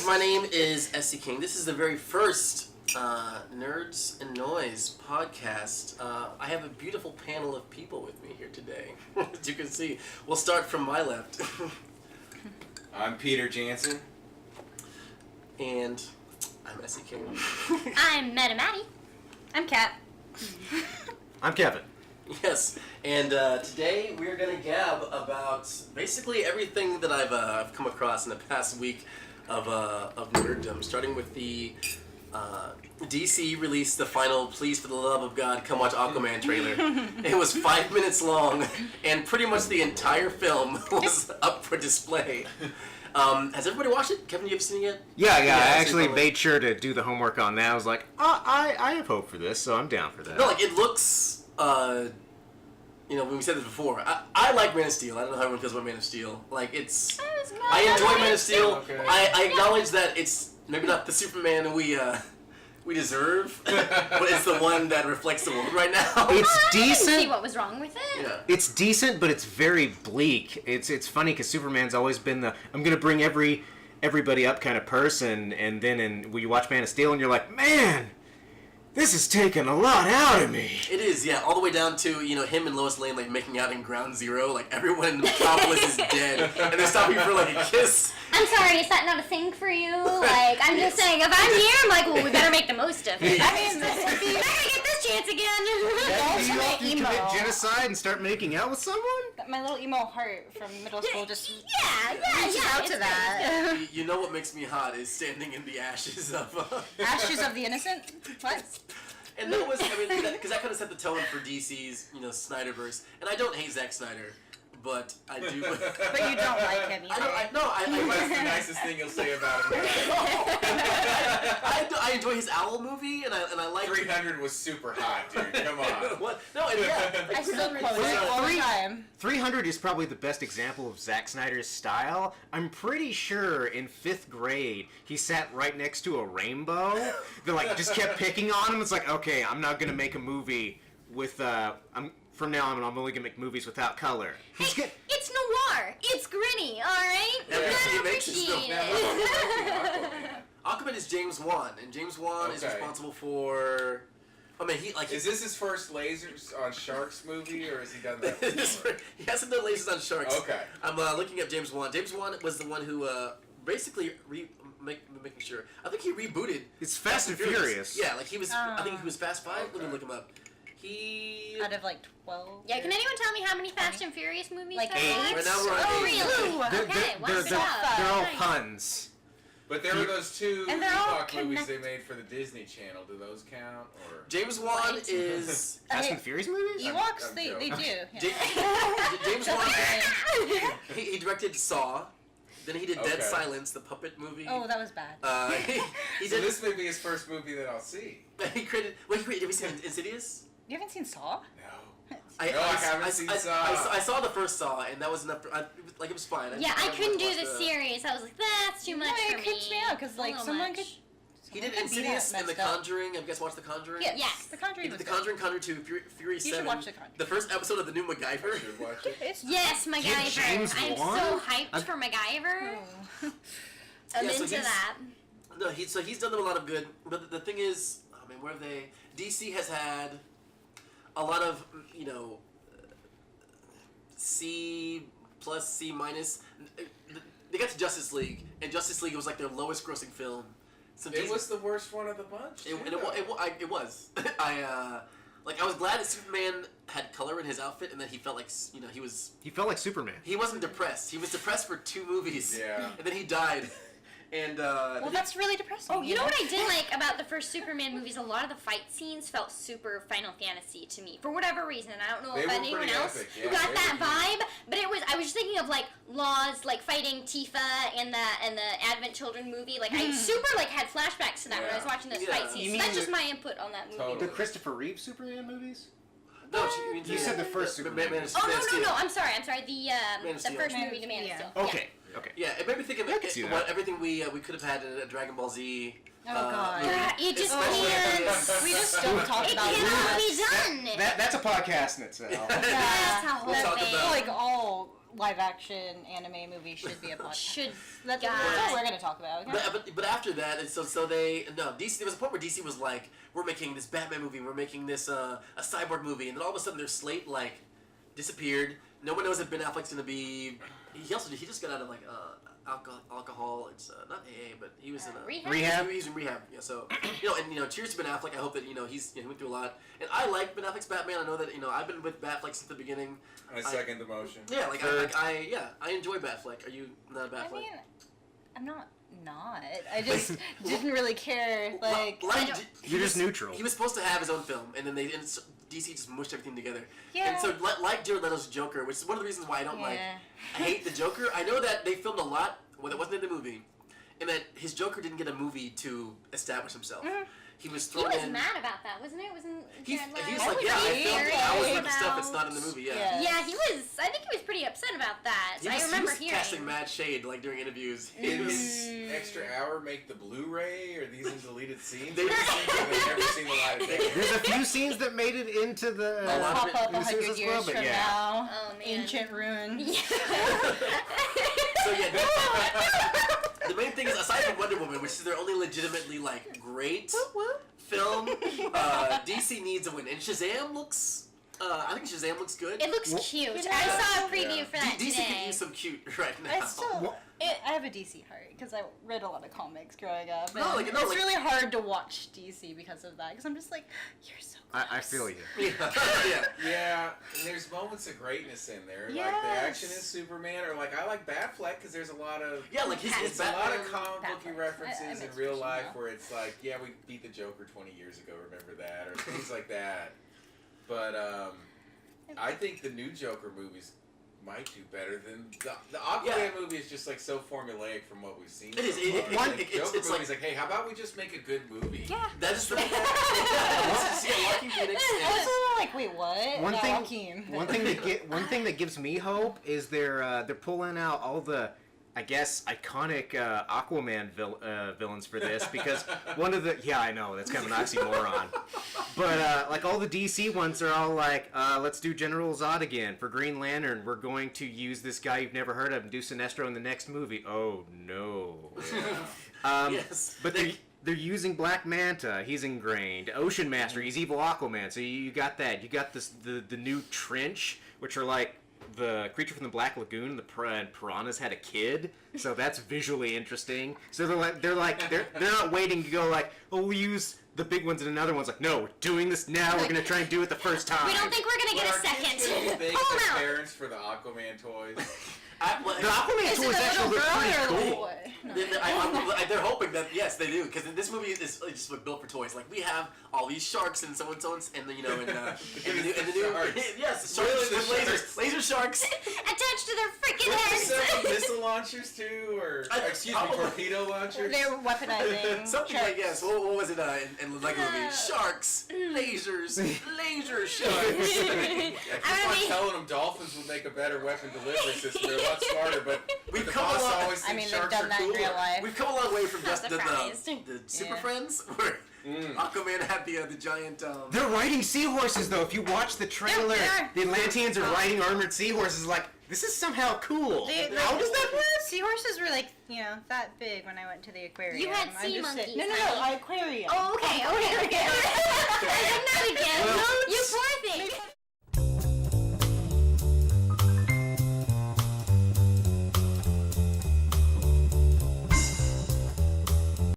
my name is S.C. King. This is the very first Nerds and Noise podcast. I have a beautiful panel of people with me here today. As you can see, we'll start from my left. I'm Peter Jansen. And I'm S.C. King. I'm Maddie. I'm Kat. I'm Kevin. Yes, and today we're going to gab about basically everything that I've come across in the past week of nerddom, starting with the DC released the final Please for the Love of God Come Watch Aquaman trailer. It was 5 minutes long, and pretty much the entire film was up for display. Has everybody watched it? Kevin, you have seen it yet? Yeah, I actually made sure to do the homework on that. I was like, I have hope for this, so I'm down for that. No, like, it looks... when we said this before, I like Man of Steel. I don't know how everyone feels about Man of Steel. Like, it's... I enjoy Man of Steel. Okay. I acknowledge that it's maybe not the Superman we deserve, but it's the one that reflects the world right now. It's decent. I didn't see what was wrong with it. Yeah. It's decent, but it's very bleak. It's funny because Superman's always been the I'm gonna bring everybody up kind of person, and then when you watch Man of Steel and you're like, man, this is taking a lot out of me. It is, yeah, all the way down to, him and Lois Lane, like, making out in Ground Zero. Like, everyone in the Metropolis is dead, and they're stopping for, like, a kiss. I'm sorry, is that not a thing for you? Like, I'm just saying, if I'm here, I'm like, well, we better make the most of it. I mean, we better get this chance again. You commit genocide and start making out with someone? My little emo heart from middle school just Yeah, out to that. You know what makes me hot is standing in the ashes of... Ashes of the Innocent? What? And that was, because that kind of set the tone for DC's, Snyderverse. And I don't hate Zack Snyder, but I do... But you don't like him either. That's the nicest thing you'll say about him. I enjoy his Owl movie, and I like... 300 was super hot, dude. Come on. What? No, and yeah. I still quote it all the time. 300 is probably the best example of Zack Snyder's style. I'm pretty sure in 5th grade, he sat right next to a rainbow that just kept picking on him. It's like, okay, I'm not going to make a movie with, from now on, I'm only going to make movies without color. Hey, it's noir. It's gritty, alright? Yeah, You gotta appreciate it. Aquaman is James Wan, and James Wan is responsible for... Is this his first lasers on sharks movie, or has he done that before? He hasn't done lasers on sharks. Okay. I'm looking up James Wan. James Wan was the one who basically making sure. I think he rebooted. It's Fast and Furious. Yeah, like he was. I think he was Fast 5. Okay. Let me look him up. He Out of 12. Yeah, can anyone tell me how many Fast and Furious movies Like there are? 8? Right now we're on 8. Really? Okay, what's up? They're all Nice. puns. But there were those 2 And they're all Epoch movies they made for the Disney Channel. Do those count? Or James Wan is Fast and Furious movies? Ewoks, I'm they joking. do. James Wan. He directed Saw. Then he did Dead Silence, the puppet movie. Oh, that was bad. He So did. this may be his first movie that I'll see. He created. Wait, have you seen Insidious? You haven't seen Saw? No. I haven't seen Saw. I saw the first Saw, and that was enough. It was fine. I couldn't do the series. I was like, that's too much for it me. creeps me out, because someone could... He did someone could be Insidious that and The messed up. Conjuring. Have you guys watched The Conjuring? Yes. The He Conjuring did was The Conjuring, Conjuring 2, Fury 7. should watch The Conjuring. The first episode of the new MacGyver. I should watch it. Yes, MacGyver. James I'm Wan? so hyped for MacGyver. I'm Yeah, so into he's- that. No, he's done them a lot of good. But the thing is, where have they? DC has had a lot of C+, C-. They got to Justice League, and Justice League was like their lowest grossing film. It was the worst one of the bunch. It was. I was glad that Superman had color in his outfit, and that he felt like he was. He felt like Superman. He wasn't depressed. He was depressed for 2 movies. Yeah. And then he died. And Well, that's really depressing. Oh, you know what I did like about the first Superman movies? A lot of the fight scenes felt super Final Fantasy to me, for whatever reason. I don't know They if were anyone pretty else epic, who yeah, got they that were vibe, but I was just thinking of Laws fighting Tifa and the Advent Children movie. I super had flashbacks to that when I was watching those fight scenes. You So that's mean just my input on that movie. Totally. The Christopher Reeve Superman movies? no, You said the first Superman. Man of Oh Man of Steel. no! I'm sorry. The Man of the Steel. first Man movie, of The Man of Steel. Steel. Okay. Yeah, it made me think of I can see what that. everything we could have had in a Dragon Ball Z. Oh, God. movie. Yeah, it just Especially- can't. We just don't talk It about cannot be done. That's a podcast in itself. That's a whole We'll talk thing. about- all live action anime movie should be a podcast. Should That's God. what we're gonna talk about. Okay? But after that, and so DC. There was a point where DC was like, we're making this Batman movie, we're making this a cyborg movie, and then all of a sudden their slate like disappeared. No one knows if Ben Affleck's gonna be. He just got out of like alcohol. It's not AA, but he was in a rehab. He's in rehab. Yeah. So and cheers to Ben Affleck. I hope that he went through a lot, and I like Ben Affleck's Batman. I know that I've been with Batfleck since the beginning. I second the motion. Yeah, I enjoy Batfleck. Are you not a Batfleck? I mean, I'm not. I just didn't really care. Like, You're just neutral. He was supposed to have his own film, and then DC just mushed everything together. Yeah. And so, like Jared Leto's Joker, which is one of the reasons why I don't I hate the Joker. I know that they filmed a lot when it wasn't in the movie, and that his Joker didn't get a movie to establish himself. Mm-hmm. He was He thrown was in. mad about that, wasn't it? Wasn't He's Jared like, Leto? yeah, I filmed hours worth of about- stuff that's not in the movie. Yeah. Yeah, he was. I think he was pretty upset about that. He I was, remember he was hearing. casting mad shade like during interviews. Did this extra hour make the Blu-ray, or are these in deleted scenes? They- I've never seen the light of day. There's a few scenes that made it into the A lot of pop up the 100 series as years well, but from yeah. now. Oh man. Ancient ruins. So yeah, the main thing is, aside from Wonder Woman, which is their only legitimately like great film, DC needs a win. And Shazam looks. I think Shazam looks good. It looks cute. It I does. saw a preview for that DC today. could use some cute right now. I still, I have a DC heart because I read a lot of comics growing up. No, And no, it's like- really hard to watch DC because of that. Because I'm just like, you're so. I feel you. yeah. Yeah, and there's moments of greatness in there. Like the action in Superman, or like I like Batfleck because there's a lot of Yeah, like his it's a lot of Batman. comic Batfleck. booky I references in mixed real version, life though. where it's like, yeah, we beat the Joker 20 years ago, remember that, or things like that. But I think the new Joker movies might do better than the Aquaman movie is just like so formulaic from what we've seen. It is. So far. One, The it's Joker like movie's like, hey, how about we just make a good movie? Yeah. that is the. Yeah, Joaquin Phoenix Also, is. like, wait, what? One Not thing, Joaquin. one thing that gives me hope is they're pulling out all the, I guess, iconic Aquaman villains for this, because one of the I know that's kind of an oxymoron, but like all the DC ones are all like, let's do General Zod again for Green Lantern. We're going to use this guy you've never heard of and do Sinestro in the next movie. Oh no. Yes. But they're using Black Manta. He's ingrained. Ocean Master. He's evil Aquaman. So you got that. You got this the new Trench, which are like the creature from the Black Lagoon. The piranhas had a kid, so that's visually interesting. So they're not waiting to go like, oh, we'll use the big ones and another one's like, no, we're doing this now. We're gonna try and do it the first time. We don't think we're gonna get a But are kids second. gonna be big Pull 'em as out. parents for the Aquaman toys? The Aquaman Is it toys the actually little look girl pretty or the cool. boy? No. They're hoping that yes they do, because this movie is just built for toys. Like we have all these sharks and so and so and the and the new Sharks. yes sharks Really, the with lasers, laser sharks. Attached to their freaking Weren't heads. there several missile launchers too, or excuse me, Probably. torpedo launchers? They're weaponizing. Something like yes. What was it in the Lego movie? Uh, Sharks, lasers, laser sharks. I keep I on mean- telling them dolphins would make a better weapon delivery system. They're a lot smarter, but We've the come a boss lot- always I thinks mean, they've sharks done are that in cooler. real life. We've come a long way from Not just the surprised. Super Yeah. Friends, where Aquaman had the giant. They're riding seahorses, though. If you watch the trailer, Yeah. the Atlanteans are riding armored seahorses. Like, this is somehow cool. How does that work? Seahorses were like, that big when I went to the aquarium. You had I'm sea just monkeys, No, honey. aquarium. Oh, okay.